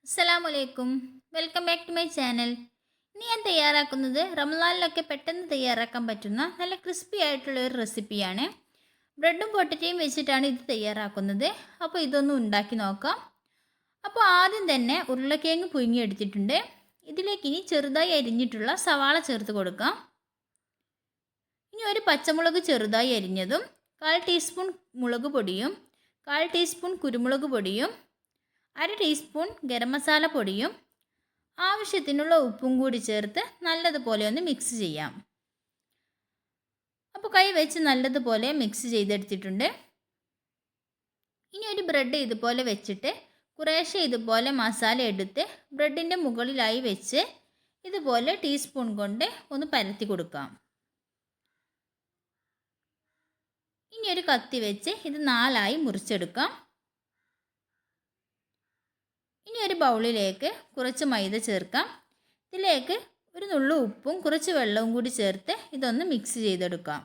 അസ്സലാമലൈക്കും. Welcome back to my channel. ഇന്ന് ഞാൻ തയ്യാറാക്കുന്നത് റമദാനിലൊക്കെ പെട്ടെന്ന് തയ്യാറാക്കാൻ പറ്റുന്ന നല്ല ക്രിസ്പി ആയിട്ടുള്ള ഒരു റെസിപ്പിയാണ്. ബ്രെഡും പൊട്ടറ്റയും വെച്ചിട്ടാണ് ഇത് തയ്യാറാക്കുന്നത്. അപ്പോൾ ഇതൊന്ന് ഉണ്ടാക്കി നോക്കാം. അപ്പോൾ ആദ്യം തന്നെ ഉരുളക്കിഴങ്ങ് പുഴുങ്ങിയെടുത്തിട്ടുണ്ട്. ഇതിലേക്ക് ഇനി ചെറുതായി അരിഞ്ഞിട്ടുള്ള സവാള ചേർത്ത് കൊടുക്കാം. ഇനി ഒരു പച്ചമുളക് ചെറുതായി അരിഞ്ഞതും 1/4 ടീസ്പൂൺ മുളക് പൊടിയും 1/4 ടീസ്പൂൺ കുരുമുളക് പൊടിയും 1/2 ടീസ്പൂൺ ഗരം മസാല പൊടിയും ആവശ്യത്തിനുള്ള ഉപ്പും കൂടി ചേർത്ത് നല്ലതുപോലെ ഒന്ന് മിക്സ് ചെയ്യാം. അപ്പോൾ കൈ വെച്ച് നല്ലതുപോലെ മിക്സ് ചെയ്തെടുത്തിട്ടുണ്ട്. ഇനി ഒരു ബ്രെഡ് ഇതുപോലെ വെച്ചിട്ട് കുറേശ്ശെ ഇതുപോലെ മസാല എടുത്ത് ബ്രെഡിൻ്റെ മുകളിലായി വെച്ച് ഇതുപോലെ ടീസ്പൂൺ കൊണ്ട് ഒന്ന് പരത്തി കൊടുക്കാം. ഇനി ഒരു കത്തി വെച്ച് ഇത് 4ആയി മുറിച്ചെടുക്കാം. ഇനി ഒരു ബൗളിലേക്ക് കുറച്ച് മൈദ ചേർക്കാം. ഇതിലേക്ക് ഒരു നുള്ളു ഉപ്പും കുറച്ച് വെള്ളവും കൂടി ചേർത്ത് ഇതൊന്ന് മിക്സ് ചെയ്തെടുക്കാം.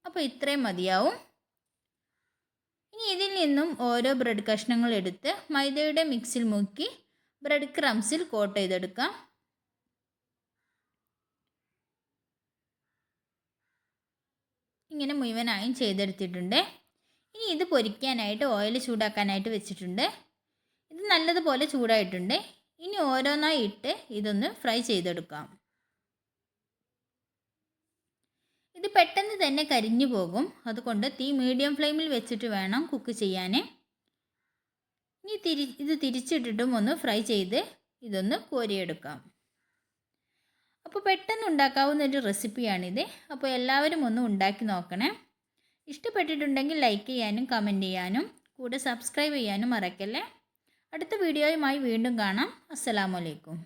അപ്പോൾ ഇത്രയും മതിയാവും. ഇനി ഇതിൽ നിന്നും ഓരോ ബ്രെഡ് കഷ്ണങ്ങൾ എടുത്ത് മൈദയുടെ മിക്സിൽ മുക്കി ബ്രെഡ് ക്രംസിൽ കോട്ട് ചെയ്തെടുക്കാം. ഇങ്ങനെ മുഴുവനായും ചെയ്തെടുത്തിട്ടുണ്ട്. ഇനി ഇത് പൊരിക്കാനായിട്ട് ഓയിൽ ചൂടാക്കാനായിട്ട് വെച്ചിട്ടുണ്ട്. ഇത് നല്ലതുപോലെ ചൂടായിട്ടുണ്ട്. ഇനി ഓരോന്നായി ഇട്ട് ഇതൊന്ന് ഫ്രൈ ചെയ്തെടുക്കാം. ഇത് പെട്ടെന്ന് തന്നെ കരിഞ്ഞു പോകും. അതുകൊണ്ട് തീ മീഡിയം ഫ്ലെയിമിൽ വെച്ചിട്ട് വേണം കുക്ക് ചെയ്യാൻ. ഇനി ഇത് തിരിച്ചിട്ടിട്ടും ഒന്ന് ഫ്രൈ ചെയ്ത് ഇതൊന്ന് കോരിയെടുക്കാം. അപ്പോൾ പെട്ടെന്ന് ഉണ്ടാക്കാവുന്ന ഒരു റെസിപ്പിയാണിത്. അപ്പോൾ എല്ലാവരും ഒന്ന് ഉണ്ടാക്കി നോക്കണേ. ഇഷ്ടപ്പെട്ടിട്ടുണ്ടെങ്കിൽ ലൈക്ക് ചെയ്യാനും കമൻറ്റ് ചെയ്യാനും കൂടെ സബ്സ്ക്രൈബ് ചെയ്യാനും മറക്കല്ലേ. അടുത്ത വീഡിയോയുമായി വീണ്ടും കാണാം. അസ്സലാമു അലൈക്കും.